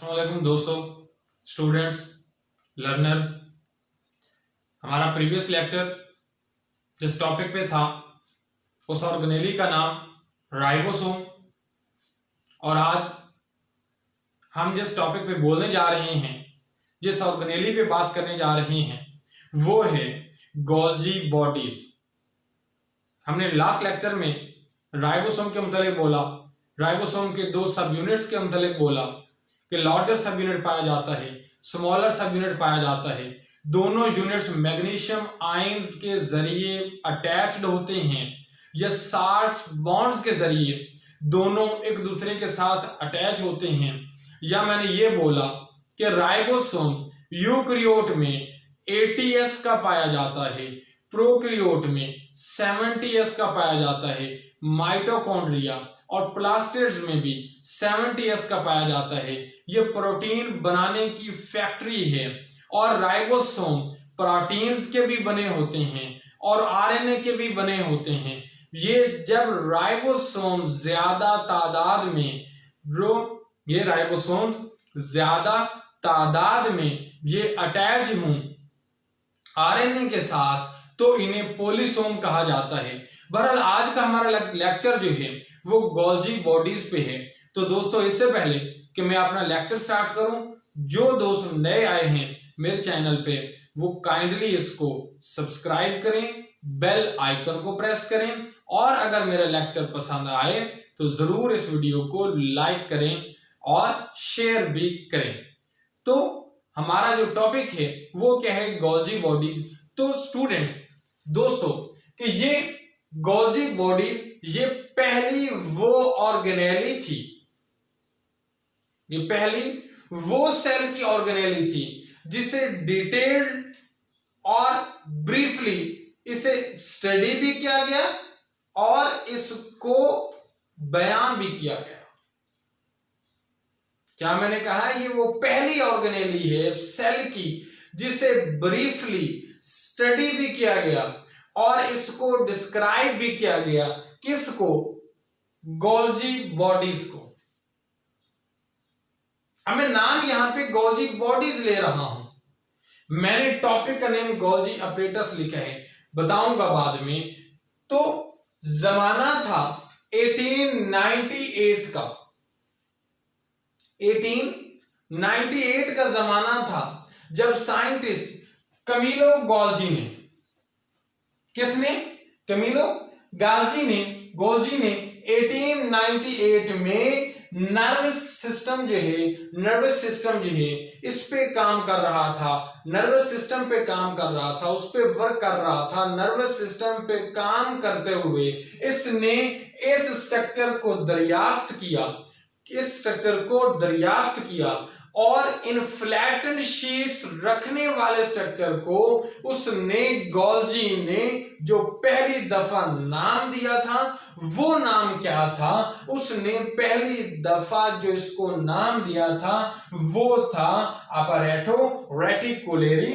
अस्सलामुअलैकुम दोस्तों, students, learners. हमारा प्रीवियस लेक्चर जिस टॉपिक पे था उस ऑर्गेनेली का नाम राइबोसोम, और आज हम जिस टॉपिक पे बोलने जा रहे हैं, जिस ऑर्गेनेली पे बात करने जा रहे हैं, वो है गोल्जी बॉडीज। हमने लास्ट लेक्चर में राइबोसोम के मुतालिक बोला, राइबोसोम के दो सब यूनिट्स के मुतालिक बोला कि लार्जर सब यूनिट पाया जाता है, स्मॉलर सब यूनिट पाया जाता है। दोनों यूनिट्स मैग्नीशियम आयन के जरिए अटैच्ड होते हैं या सार्ट्स बॉन्ड्स के जरिए दोनों एक दूसरे के साथ अटैच होते हैं। या मैंने ये बोला कि राइबोसोम यूकैरियोट में 80s का पाया जाता है, प्रोकैरियोट में 70s का पाया जाता है, माइटोकॉन्ड्रिया और प्लास्टिड्स में भी 70s का पाया जाता है। ये प्रोटीन बनाने की फैक्ट्री है, और राइबोसोम प्रोटीन्स के भी बने होते हैं और आरएनए के भी बने होते हैं। ये जब राइबोसोम ज्यादा तादाद में राइबोसोम ज्यादा तादाद में ये अटैच हों आरएनए के साथ, तो इन्हें पॉलीसोम कहा जाता है। बहरहाल आज का हमारा लेक्चर जो है वो गोल्जी बॉडीज पे है। तो दोस्तों, इससे पहले कि मैं अपना लेक्चर स्टार्ट करूं, जो दोस्त नए आए हैं मेरे चैनल पे वो काइंडली इसको सब्सक्राइब करें, बेल आइकन को प्रेस करें, और अगर मेरा लेक्चर पसंद आए तो जरूर इस वीडियो को लाइक करें और शेयर भी करें। तो हमारा जो टॉपिक है वो क्या है, गोल्जी बॉडी। तो स्टूडेंट्स, दोस्तों, कि ये गोल्जी बॉडी ये पहली वो ऑर्गेनेली थी, ये पहली वो सेल की ऑर्गेनेली थी जिसे डिटेल्ड और ब्रीफली इसे स्टडी भी किया गया और इसको बयान भी किया गया। क्या मैंने कहा, ये वो पहली ऑर्गेनेली है सेल की जिसे ब्रीफली स्टडी भी किया गया और इसको डिस्क्राइब भी किया गया। किसको? गोल्जी बॉडीज को। अब मैं नाम यहां पे गोल्जी बॉडीज ले रहा हूं, मैंने टॉपिक का नेम गोल्जी अपरेटस लिखा है, बताऊंगा बाद में। तो जमाना था 1898 का, 1898 का जमाना था जब साइंटिस्ट कमीलो गोल्जी ने, किसने? कमीलो गोल्जी ने 1898 में नर्वस सिस्टम जो है इस पे काम कर रहा था, नर्वस सिस्टम पे काम कर रहा था, उस पे वर्क कर रहा था। नर्वस सिस्टम पे काम करते हुए इसने इस स्ट्रक्चर को दरियाफ्त किया और इन फ्लैटेंड शीट्स रखने वाले स्ट्रक्चर को उसने, गोल्जी ने जो पहली दफा नाम दिया था, वो नाम क्या था? उसने पहली दफा जो इसको नाम दिया था वो था अपैरेटो रेटिकुलरी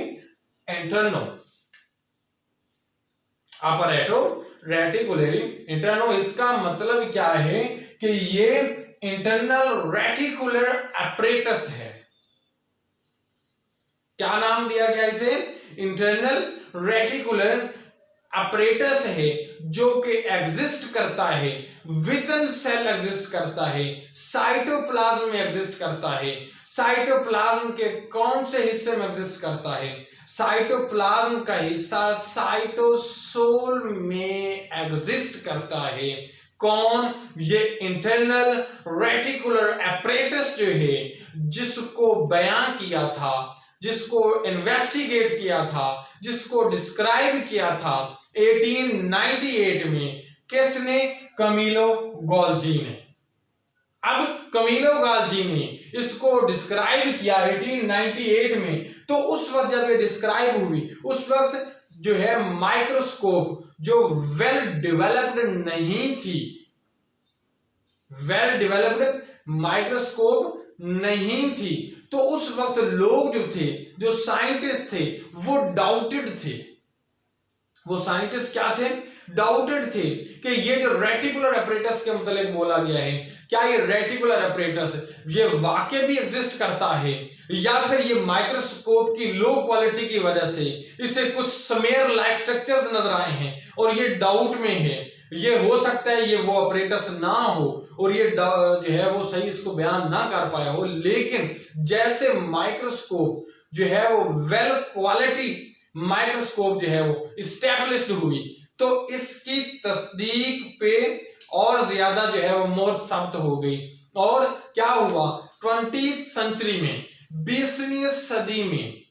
इंटरनो। अपैरेटो रेटिकुलरी इंटरनो, इसका मतलब क्या है कि ये इंटरनल रेटिकुलर अपरेटस है। क्या नाम दिया गया इसे? इंटरनल रेटिकुलर अपरेटस है, जो कि एग्जिस्ट करता है, विद इन सेल एग्जिस्ट करता है, साइटोप्लाज्म में एग्जिस्ट करता है। साइटोप्लाज्म के कौन से हिस्से में एग्जिस्ट करता है? साइटोप्लाज्म का हिस्सा साइटोसोल में एग्जिस्ट करता है। कौन? ये इंटरनल रेटिकुलर अपरेटस जो है, जिसको बयान किया था, जिसको इन्वेस्टिगेट किया था, जिसको डिस्क्राइब किया था 1898 में, किसने? कमीलो गोल्जी ने। अब कमीलो गोल्जी ने इसको डिस्क्राइब किया 1898 में, तो उस वक्त जब ये डिस्क्राइब हुई, उस वक्त जो है माइक्रोस्कोप जो वेल डेवलप्ड नहीं थी, वेल डेवलप्ड माइक्रोस्कोप नहीं थी, तो उस वक्त लोग जो थे, जो साइंटिस्ट थे, वो डाउटेड थे। वो साइंटिस्ट क्या थे? डाउटेड थे कि ये जो रेटिकुलर अपरेटस के मतलब बोला गया है क्या ये रेटिकुलर अपरेटस ये वाकई भी एग्जिस्ट करता है या फिर ये माइक्रोस्कोप की लो क्वालिटी की वजह से इसे कुछ स्मेयर लाइक स्ट्रक्चर्स नजर आए हैं और ये डाउट में है। ये हो सकता है ये वो अपरेटस ना हो और ये जो है वो सही इसको बयान ना कर पाया हो, लेकिन जैसे माइक्रोस्कोप जो है वो वेल क्वालिटी माइक्रोस्कोप जो है वो इस्टेब्लिश्ड हुई तो इसकी तस्दीक पे और ज्यादा जो है वो मोर सख्त हो गई। और क्या हुआ 20th सेंचुरी में, 20वीं सदी में,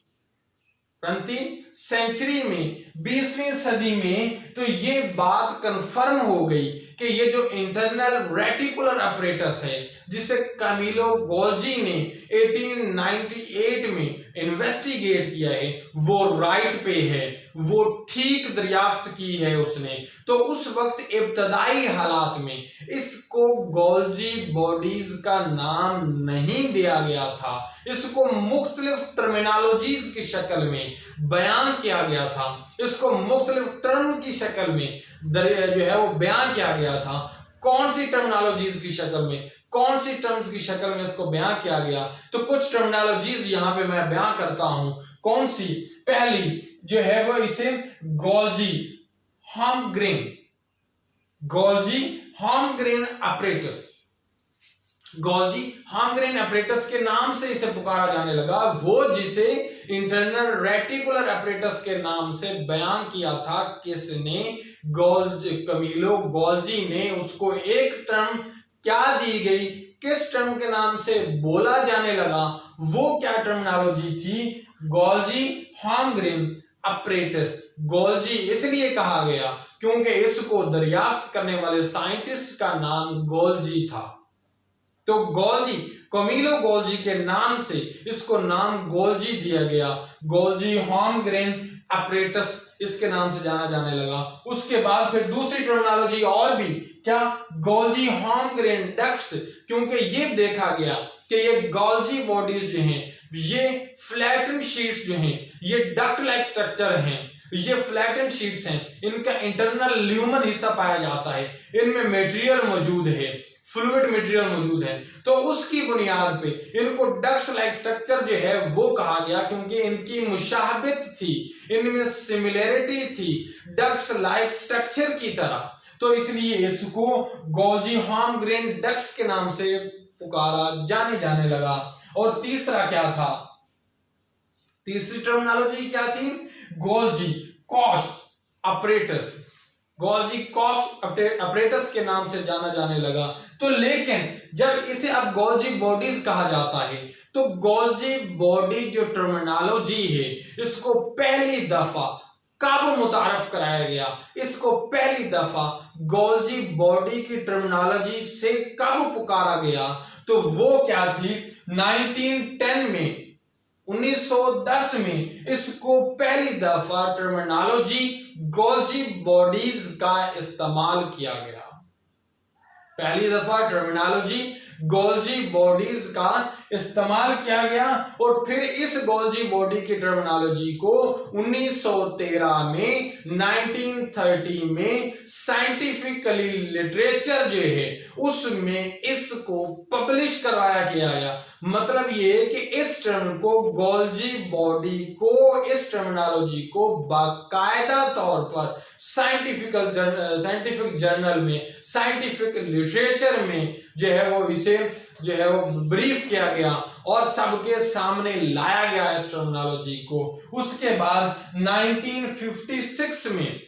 20वीं सदी में तो ये बात कंफर्म हो गई कि ये जो इंटरनल रेटिकुलर अपरेटस है जिसे कामिलो गोल्जी ने 1898 में इन्वेस्टिगेट किया है वो राइट पे है, वो ठीक दरियाफ्त की है उसने। तो उस वक्त इब्तदाई हालात में इसको गोल्जी बॉडीज का नाम नहीं दिया गया था, इसको मुख्तलिफ टर्मिनोलॉजीज की शक्ल में बयान किया गया था, इसको मुख्तलिफ टर्म की शक्ल में जो है वो बयान किया गया था। कौन सी टर्मिनोलॉजीज की शक्ल में, कौन सी टर्म्स की शक्ल में इसको बयान किया गया, तो कुछ टर्मिनोलॉजीज यहां पे मैं बयान करता हूं। कौन सी? पहली जो है वो इसे गोल्जी हॉर्नग्रेन अपरेटस, गोल्जी हॉर्नग्रेन अपरेटस के नाम से इसे पुकारा जाने लगा, वो जिसे इंटरनल रेटिकुलर अपरेटस के नाम से बयान किया था किसने? कामिलो गोल्जी ने। उसको एक टर्म क्या दी गई, किस टर्म के नाम से बोला जाने लगा, वो क्या टर्मिनोलॉजी थी? Golgi हॉर्नग्रेन apparatus. गोल्जी इसलिए कहा गया क्योंकि इसको दरियाफ्त करने वाले साइंटिस्ट का नाम गोल्जी था। तो गोल्जी, कामिलो गोल्जी के नाम से इसको नाम गोल्जी दिया गया, गोल्जी हॉर्नग्रेन अपरेटस इसके नाम से जाना जाने लगा। उसके बाद फिर दूसरी टर्मिनोलॉजी और भी क्या? गोल्जी हॉर्नग्रेन डक्ट्स, क्योंकि ये देखा गया कि ये गोल्जी बॉडीज जो हैं ये फ्लैटेंड शीट्स जो हैं ये डक्ट लाइक स्ट्रक्चर हैं, ये फ्लैटेंड शीट्स हैं, इनका इंटरनल ल्यूमन हिस्सा पाया जाता है, इनमें मटेरियल मौजूद है, फ्लूइड मटेरियल मौजूद है। तो उसकी बुनियाद पे इनको डक्ट्स लाइक स्ट्रक्चर जो है वो कहा गया क्योंकि इनकी मुशाबहत थी, इनमें सिमिलरिटी थी डक्ट्स लाइक स्ट्रक्चर की तरह, तो इसलिए इसको गोल्जी हॉर्नग्रेन डक्ट्स के नाम से पुकारा जाने लगा। और तीसरा क्या था? तीसरी टर्मिनोलॉजी क्या थी? Golgi cost apparatus, Golgi cost apparatus के नाम से जाना जाने लगा। तो लेकिन जब इसे अब गोल्जी बॉडीज कहा जाता है तो गोल्जी बॉडी जो टर्मिनोलॉजी है इसको पहली दफा कब मुतारफ कराया गया, इसको पहली दफा गोल्जी बॉडी की टर्मिनोलॉजी से कब पुकारा गया, तो वो क्या थी? 1910 में, 1910 में इसको पहली दफा टर्मिनोलॉजी गोल्जी बॉडीज का इस्तेमाल किया गया। पहली दफा टर्मिनोलॉजी गोल्जी बॉडीज का इस्तेमाल किया गया और फिर इस गोल्जी बॉडी की टर्मिनोलॉजी को 1913 में 1930 में साइंटिफिकली लिटरेचर जो है उसमें इसको पब्लिश करवाया गया। मतलब ये कि इस टर्म को, गोल्जी बॉडी को, इस टर्मिनोलॉजी को बाकायदा तौर पर साइंटिफिक जर्नल में, साइंटिफिक लिटरेचर में जो है वो इसे जो है वो ब्रीफ किया गया और सबके सामने लाया गया इस टर्मिनोलॉजी को। उसके बाद 1956 में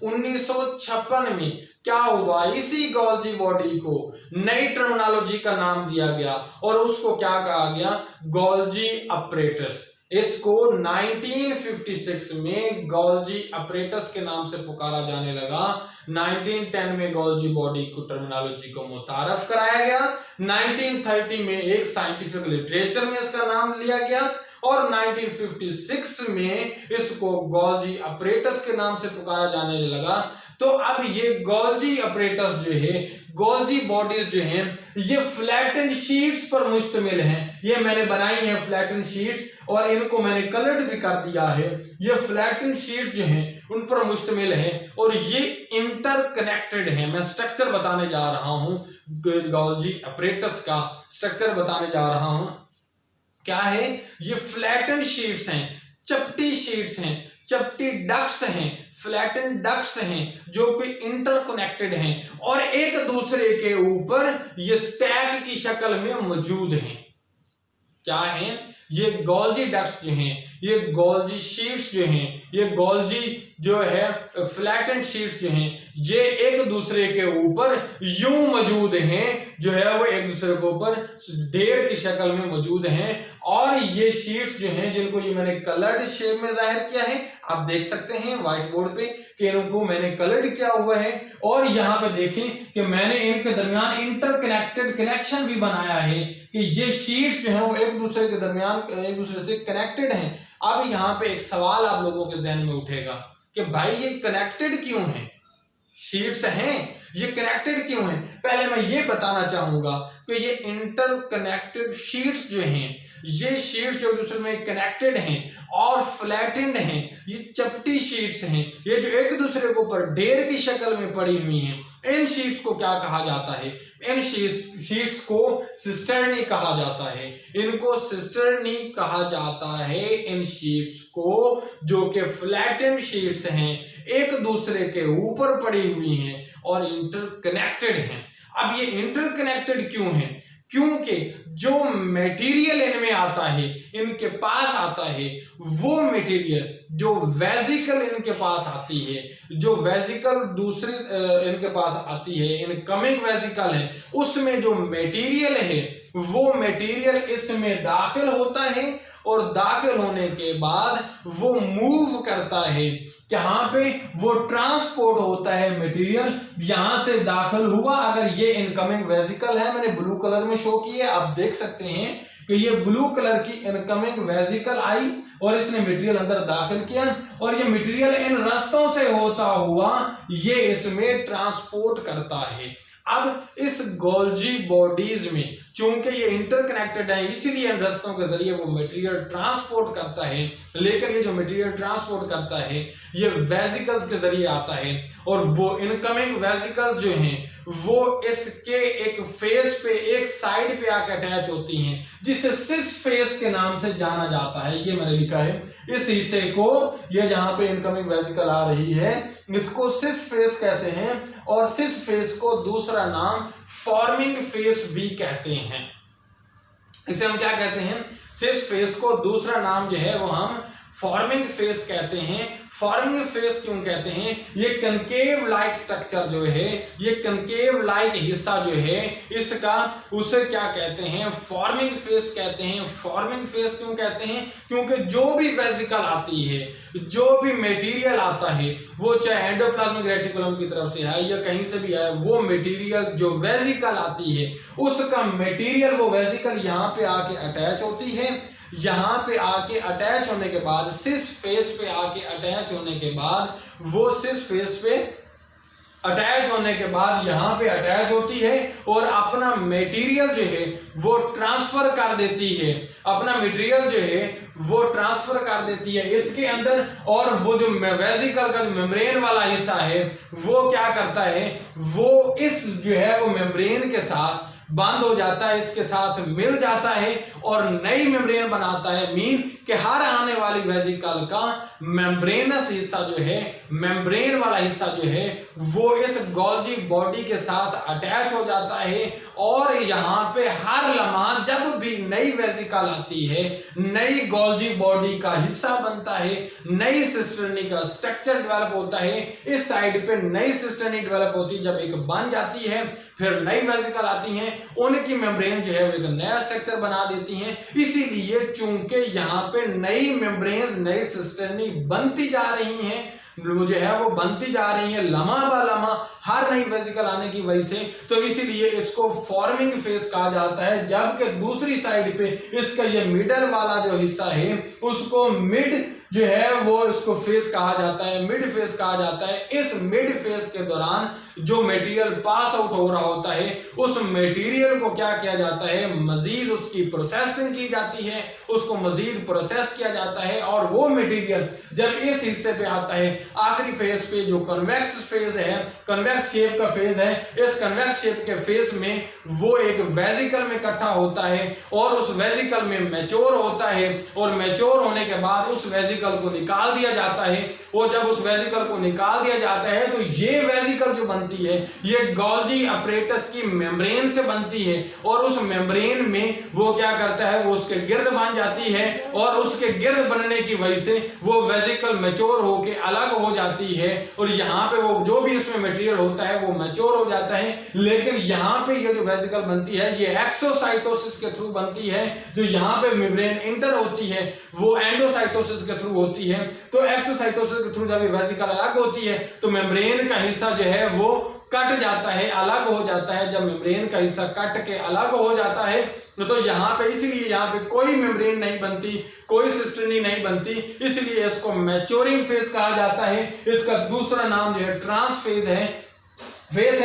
1956 में क्या हुआ? इसी गोल्जी बॉडी को नई टर्मिनोलॉजी का नाम दिया गया और उसको क्या कहा गया? Golgi apparatus. इसको 1956 में गोल्जी अपरेटस के नाम से पुकारा जाने लगा। 1910 में गोल्जी बॉडी को टर्मिनोलॉजी को मुतारफ कराया गया, 1930 में एक साइंटिफिक लिटरेचर में इसका नाम लिया गया और 1956 में इसको गोल्जी अपरेटस के नाम से पुकारा जाने लगा। तो अब ये गोल्जी अपरेटस जो है गोल्जी बॉडीज जो हैं ये फ्लैटेंड शीट्स पर मुश्तमिल हैं। ये मैंने बनाई है फ्लैटेंड शीट्स और इनको मैंने कलर्ड भी कर दिया है। ये फ्लैटेंड शीट्स जो हैं उन पर मुश्तमिल है और ये इंटरकनेक्टेड है। मैं स्ट्रक्चर बताने जा रहा हूं, गोल्जी अपरेटस का स्ट्रक्चर बताने जा रहा हूं। क्या है? ये फ्लैटेंड शीट्स हैं, चपटी शीट्स हैं, चपटी डक्ट्स हैं, फ्लैटेंड डक्ट्स हैं जो कि इंटरकनेक्टेड हैं और एक दूसरे के ऊपर ये स्टैक की शक्ल में मौजूद हैं। क्या है? ये गोल्जी डक्ट्स जो हैं, ये गोल्जी शीट्स जो हैं, ये गोल्जी जो है फ्लैटेंड शीट्स जो हैं, ये एक दूसरे के ऊपर यूं मौजूद हैं, जो है वो एक दूसरे के ऊपर ढेर की शक्ल में मौजूद हैं। और ये शीट्स जो हैं जिनको ये मैंने कलर्ड शेप में जाहिर किया है, आप देख सकते हैं व्हाइट बोर्ड पे कि इनको मैंने कलर्ड किया हुआ है। और यहाँ पे देखें कि मैंने इनके दरमियान इंटरकनेक्टेड कनेक्शन भी बनाया है कि ये शीट्स जो है वो एक दूसरे के दरमियान एक दूसरे से कनेक्टेड हैं। अब यहाँ पे एक सवाल आप लोगों के जहन में उठेगा कि भाई ये कनेक्टेड क्यों हैं? शीट्स हैं, ये कनेक्टेड क्यों हैं? पहले मैं ये बताना चाहूंगा कि ये इंटरकनेक्टेड शीट्स जो हैं, ये शीट्स जो दूसरे में कनेक्टेड हैं और फ्लैटेंड हैं, ये चपटी शीट्स हैं, ये जो एक दूसरे के ऊपर ढेर की शक्ल में पड़ी हुई हैं। इन शीट्स को क्या कहा जाता है? इन शीट्स को सिस्टर्नी कहा जाता है। इनको सिस्टर्नी कहा जाता है इन शीट्स को, जो कि फ्लैटेंड शीट्स हैं, एक दूसरे के ऊपर पड़ी हुई हैं और इंटरकनेक्टेड हैं। अब ये इंटरकनेक्टेड क्यों हैं? क्योंकि जो मटेरियल इनमें आता है, इनके पास आता है, वो मटेरियल जो वेजिकल इनके पास आती है, जो वेजिकल दूसरी इनके पास आती है, इनकमिंग वेजिकल है, उसमें जो मटेरियल है वो मटेरियल इसमें दाखिल होता है और दाखिल होने के बाद वो मूव करता है। यहाँ पे वो ट्रांसपोर्ट होता है मटेरियल, यहां से दाखिल हुआ। अगर ये इनकमिंग वेजिकल है, मैंने ब्लू कलर में शो की है, आप देख सकते हैं कि ये ब्लू कलर की इनकमिंग वेजिकल आई और इसने मटेरियल अंदर दाखिल किया और ये मटेरियल इन रास्तों से होता हुआ ये इसमें ट्रांसपोर्ट करता है। अब इस गोल्जी बॉडीज में चूंकि ये इंटरकनेक्टेड है, इसीलिए इन रास्तों के जरिए वो मटेरियल ट्रांसपोर्ट करता है। लेकिन ये जो मटेरियल ट्रांसपोर्ट करता है ये वेजिकल्स के जरिए आता है और वो इनकमिंग वेजिकल्स जो हैं वो इसके एक फेस पे, एक साइड पे आके अटैच होती हैं, जिसे सिस फेस के नाम से जाना जाता है। ये मैंने लिखा है, इस हिस्से को, ये जहां पे इनकमिंग वेजिकल आ रही है, इसको सिस फेस कहते हैं और सिस फेस को दूसरा नाम फॉर्मिंग फेस भी कहते हैं। इसे हम क्या कहते हैं? सिस फेस को दूसरा नाम जो है वो हम फॉर्मिंग फेस कहते हैं। फॉर्मिंग फेस क्यों कहते हैं? ये कनकेव लाइक स्ट्रक्चर जो है, ये कनकेव लाइक हिस्सा जो है इसका, उसे क्या कहते हैं? फॉर्मिंग फेस कहते हैं। फॉर्मिंग फेस क्यों कहते हैं? क्योंकि जो भी वेजिकल आती है, जो भी मटेरियल आता है, वो चाहे एंडोप्लाज्मिक रेटिकुलम की तरफ से है या कहीं से भी आए, वो मटेरियल जो वेजिकल आती है उसका मटेरियल, वो वेजिकल यहाँ पे आके अटैच होती है। यहां पे आके अटैच होने के बाद, सिस फेस पे आके अटैच होने के बाद, वो सिस फेस पे अटैच होने के बाद यहां पे अटैच होती है और अपना मटेरियल जो है वो ट्रांसफर कर देती है। अपना मटेरियल जो है वो ट्रांसफर कर देती है इसके अंदर, और वो जो वेजिकल का मेम्ब्रेन वाला हिस्सा है वो क्या करता है? वो इस जो है वो मेम्ब्रेन के साथ बंद हो जाता है, इसके साथ मिल जाता है और नई मेम्ब्रेन बनाता है। मीन कि हर आने वाली वेजिकल का मेम्ब्रेनस हिस्सा जो है, मेम्ब्रेन वाला हिस्सा जो है, वो इस गोल्जी बॉडी के साथ अटैच हो जाता है और यहाँ पे हर लम्हा जब भी नई वेजिकल आती है, नई गोल्जी बॉडी का हिस्सा बनता है, नई सिस्टर्नी का स्ट्रक्चर डेवलप होता है। इस साइड पे नई सिस्टर्नी डेवलप होती है, जब एक बन जाती है फिर नई वेजिकल आती हैं, उनकी मेम्ब्रेन जो है वो एक नया स्ट्रक्चर बना देती हैं। इसीलिए चूंकि यहाँ पे नई मेम्ब्रेन्स, नई सिस्टर्नी बनती जा रही हैं, जो है वो बनती जा रही है लम्हा बा लम्हा हर नई वेजिकल आने की वजह से, तो इसीलिए इसको फॉर्मिंग फेस कहा जाता है। जबकि दूसरी साइड पे इसका ये मिडल वाला जो हिस्सा है उसको मिड जो है वो इसको फेज कहा जाता है, मिड फेज कहा जाता है। इस मिड फेज के दौरान जो मटेरियल पास आउट हो रहा होता है उस मटेरियल को क्या किया जाता है, मजीद उसकी प्रोसेसिंग की जाती है, उसको मजीद प्रोसेस किया जाता है और वो मटेरियल जब इस हिस्से पे आता है आखिरी फेज पे जो कन्वेक्स फेज है, कन्वेक्स शेप का फेज है, इस कन्वेक्स शेप के फेज में वो एक वेसिकल में इकट्ठा होता है और उस वेसिकल में मैच्योर होता है और मैच्योर होने के बाद उस वेसिकल को निकाल दिया जाता है। और जब उस वेसिकल को निकाल दिया जाता है तो ये वेसिकल जो बनती है ये गोल्जी अपरेटस की मेम्ब्रेन से बनती है और उस मेम्ब्रेन में वो क्या करता है, वो उसके गिर्द बन जाती है और उसके गिर्द बनने की वजह से वो वेसिकल मैच्योर होके अलग हो जाती है और यहाँ पे वो जो भी इसमें मटेरियल होता है वो मैच्योर हो जाता है। लेकिन यहाँ पे ये जो वेसिकल बनती है ये एक्सोसाइटोसिस के थ्रू बनती है। जो यहाँ पे मेम्ब्रेन इंटर होती है वो एंडोसाइटोसिस के थ्रू होती है। तो एक्सोसाइटोसिस के थ्रू जब वेसिकल अलग होती है तो मेम्ब्रेन का हिस्सा जो है वो कट जाता है, अलग हो जाता है। जब मेम्ब्रेन का हिस्सा कट के अलग हो जाता है तो यहाँ पे इसलिए यहाँ पे कोई मेम्ब्रेन नहीं बनती, कोई सिस्टर्नी नहीं बनती, इसलिए इसको मैच्योरिंग फेज कहा जाता है। इसका दूसरा नाम जो है ट्रांस फेज है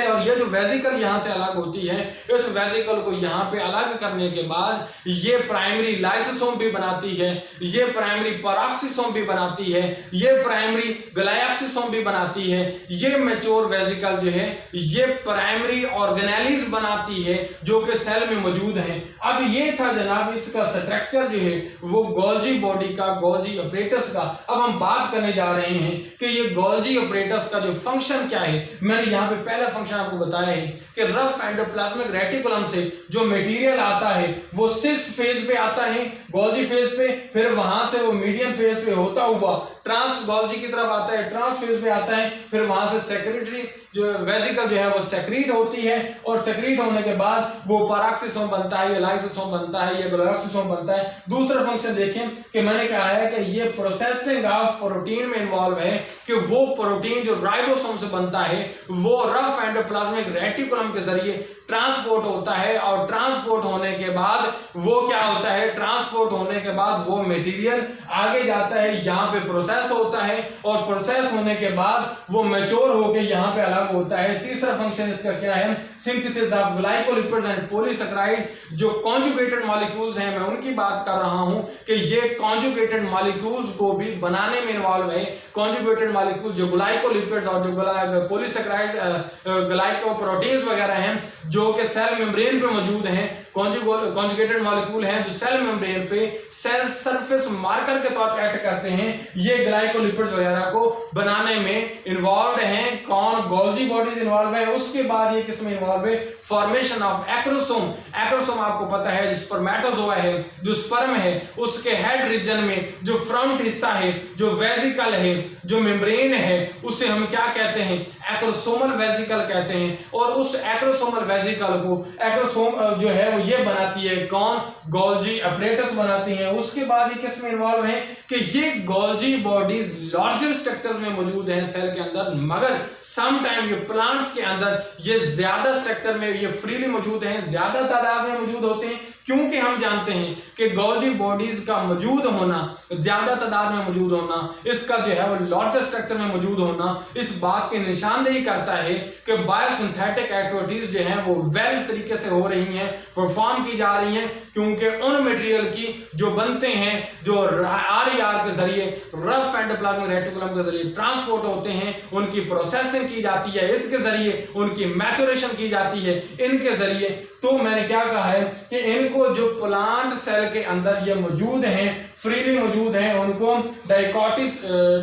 और ये जो वेसिकल यहाँ से अलग होती है इस वेसिकल को यहाँ पे अलग करने के बाद ये प्राइमरी लाइसोसोम भी बनाती है, ये प्राइमरी पैरोक्सिसोम भी बनाती है, ये प्राइमरी ग्लाइक्सिसोम भी बनाती है। ये मैच्योर वेसिकल जो है ये प्राइमरी ऑर्गेनेलिज बनाती है जो कि सेल में मौजूद है। अब ये था जनाब इसका स्ट्रक्चर जो है वो गोल्जी बॉडी का, गोल्जी अपरेटस का। अब हम बात करने जा रहे हैं कि ये गोल्जी अपरेटस का जो फंक्शन क्या है। मैंने यहाँ पे पहला फंक्शन आपको बताया है कि रफ एंडोप्लाज्मिक रेटिकुलम से जो मटेरियल आता है वो सिस फेज पे आता है, गोल्जी फेज पे, फिर वहां से वो मीडियम फेज पे होता हुआ ट्रांस गोल्जी की तरफ आता है, ट्रांस फेज पे आता है, फिर वहां से सेक्रेटरी जो वेसिकल जो है वो सेक्रीट होती है और सेक्रीट होने के बाद वो पैरोक्सिसोम बनता है, ये लाइसोसोम बनता है, ये ग्लाइक्सोसोम बनता है। दूसरा फंक्शन देखें कि मैंने कहा है कि ये प्रोसेसिंग ऑफ प्रोटीन में इन्वॉल्व है कि वो प्रोटीन जो राइबोसोम से बनता है वो रफ एंडोप्लाज्मिक रेटिकुलम के जरिए ट्रांसपोर्ट होता है और ट्रांसपोर्ट होने के बाद वो क्या होता है, ट्रांसपोर्ट होने के बाद वो मटेरियल आगे जाता है, यहाँ पे प्रोसेस होता है और प्रोसेस होने के बाद वो मैच्योर होके यहाँ पे अलग होता है। तीसरा फंक्शन इसका क्या है, synthesis of glycolipids and polysaccharide. जो कॉन्जुगेटेड मॉलिक्यूल्स हैं मैं उनकी बात कर रहा हूं कि ये कॉन्जुगेटेड मॉलिक्यूल्स को भी बनाने में इन्वॉल्व है। कॉन्जुगेटेड मॉलिक्यूल जो ग्लाइकोलिपिड्स और जो पॉलीसैकेराइड ग्लाइकोप्रोटीन्स वगैरह हैं जो कि सेल मेम्ब्रेन पे मौजूद हैं, कॉन्जुगेटेड मॉलिक्यूल हैं जो सेल मेम्ब्रेन पे सेल सरफेस मार्कर के तौर पे एक्ट करते हैं, ये ग्लाइकोलिपिड्स वगैरह को बनाने में इन्वॉल्व हैं। कौन, गोल्जी बॉडीज इन्वॉल्व है। उसके बाद ये किसमें इन्वॉल्व है, फॉर्मेशन ऑफ एक्रोसोम। एक्रोसोम आपको पता है जो स्पर्मेटोजोआ है, जो स्पर्म है उसके हेड रीजन में जो फ्रंट हिस्सा है, जो वेसिकल है, जो मेम्ब्रेन है, उसे हम क्या कहते हैं, एक्रोसोमल वेसिकल कहते हैं। और उस एक्रोसोमल वेसिकल को एक्रोसोम जो है वो ये बनाती है कौन, गोल्जी अपरेटस बनाती है। उसके बाद ये किसमें इन्वॉल्व है कि ये गोल्जी बॉडीज लार्जर स्ट्रक्चर्स में मौजूद है सेल के अंदर, मगर सम टाइम ये प्लांट्स के अंदर ये ज्यादा स्ट्रक्चर में ये फ्रीली मौजूद हैं, ज्यादा तादाद में मौजूद होते हैं, क्योंकि हम जानते हैं कि गोल्जी बॉडीज का मौजूद होना, ज्यादा तादाद में मौजूद होना, इसका जो है वो लार्जर स्ट्रक्चर में मौजूद होना इस बात की निशानदेही करता है कि बायोसिंथेटिक एक्टिविटीज जो है वो वेल तरीके से हो रही हैं, परफॉर्म की जा रही हैं, क्योंकि उन मटेरियल की जो बनते हैं जो आरईआर के जरिए, रफ एंडोप्लाज्मिक रेटिकुलम के जरिए ट्रांसपोर्ट होते हैं, उनकी प्रोसेसिंग की जाती है, इसके जरिए उनकी मैच्योरेशन की जाती है, इनके जरिए। तो मैंने क्या कहा है कि इनको जो प्लांट सेल के अंदर ये मौजूद हैं, फ्रीली मौजूद हैं, उनको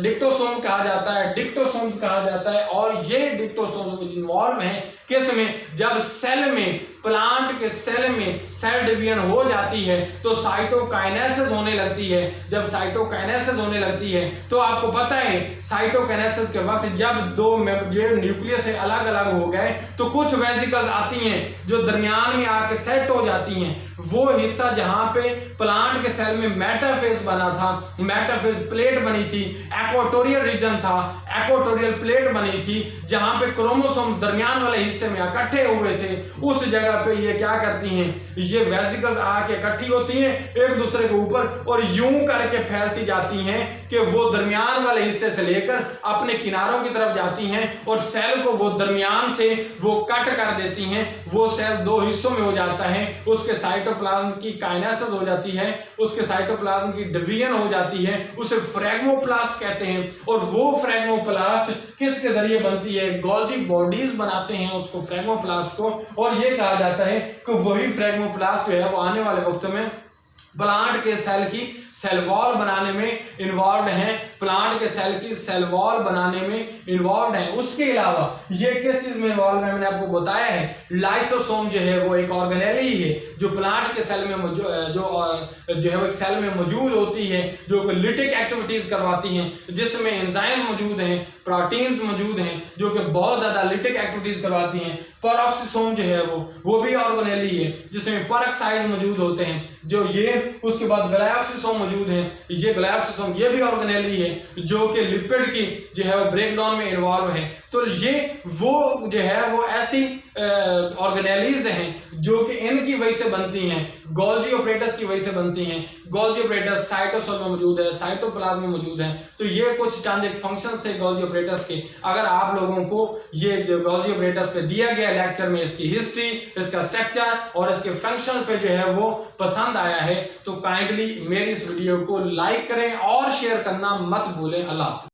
डिक्टोसोम कहा जाता है, डिक्टोसोम्स कहा जाता है। और ये डिक्टोसोम्स इन्वॉल्व हैं किसमें, जब सेल में, प्लांट के सेल में सेल डिवीजन हो जाती है तो साइटोकाइनेसिस होने लगती है। जब साइटोकाइनेसिस होने लगती है तो आपको पता है साइटोकाइनेसिस के वक्त जब दो जो न्यूक्लियस है अलग अलग हो गए तो कुछ वेसिकल्स आती हैं जो दरमियान में आके सेट हो जाती हैं। वो हिस्सा जहां पे प्लांट के सेल में मेटाफेज बना था, मेटाफेज प्लेट बनी थी, एक्वाटोरियल रीजन था, इक्वेटोरियल प्लेट बनी थी जहां पे क्रोमोसोम दरमियान वाले हिस्से में इकट्ठे हुए थे, उस जगह पे ये क्या करती हैं, ये वेसिकल्स आके इकट्ठी होती हैं एक दूसरे के ऊपर और यूं करके फैलती जाती हैं कि वो दरमियान वाले हिस्से से लेकर अपने किनारों की तरफ जाती हैं और सेल को वो दरमियान से वो कट कर देती हैं। वो सेल दो हिस्सों में हो जाता है, उसके साइटोप्लाज्म की काइनेसिस हो जाती है, उसके साइटोप्लाज्म की डिवीजन हो जाती है, उसे फ्रैगमोप्लास्ट कहते हैं। और वो फ्रैगमोप्लास्ट किसके जरिए बनती है, गोल्जी बॉडीज बनाते हैं उसको, फ्रैगमोप्लास्ट को। और ये कहा जाता है कि वही फ्रैगमोप्लास्ट जो है वो आने वाले वक्त में प्लांट के सेल की सेल वॉल बनाने में इन्वॉल्व हैं, प्लांट के सेल की सेल वॉल बनाने में इन्वॉल्व हैं। उसके अलावा ये किस चीज में इन्वॉल्व है, मैंने आपको बताया है, लाइसोसोम जो है वो एक ऑर्गेनेली ही है जो प्लांट के सेल में जो है वो एक सेल में मौजूद होती है, जो लिटिक एक्टिविटीज करवाती हैं, जिसमें एंजाइम्स मौजूद हैं, प्रोटीन्स मौजूद हैं जो कि बहुत ज्यादा लिटिक एक्टिविटीज करवाती हैं। पेरोक्सिसोम जो है वो भी ऑर्गेनेली है जिसमें पेरोक्साइड्स मौजूद होते हैं, जो ये उसके बाद ग्लाइकोसिसोम मौजूद है, ये ग्लाइकोसिसोम ये भी ऑर्गेनेली है जो कि लिपिड की जो है वो ब्रेकडाउन में इन्वॉल्व है। तो ये वो जो है वो ऐसी ऑर्गेनेलीज हैं जो कि इनकी वजह से बनती हैं, गोल्जी ऑपरेटस की वजह से बनती हैं। गोल्जी ऑपरेटस साइटोसोल में मौजूद है, साइटोप्लाज्म में मौजूद है। तो ये कुछ चंद एक फंक्शंस थे गोल्जी ऑपरेटस के। अगर आप लोगों को ये जो गोल्जी ऑपरेटस पे दिया गया लेक्चर में इसकी हिस्ट्री, इसका स्ट्रक्चर और इसके फंक्शन पे जो है वो पसंद आया है तो काइंडली मेरी इस वीडियो को लाइक करें और शेयर करना मत भूलें। अल्लाह हाफ़िज़।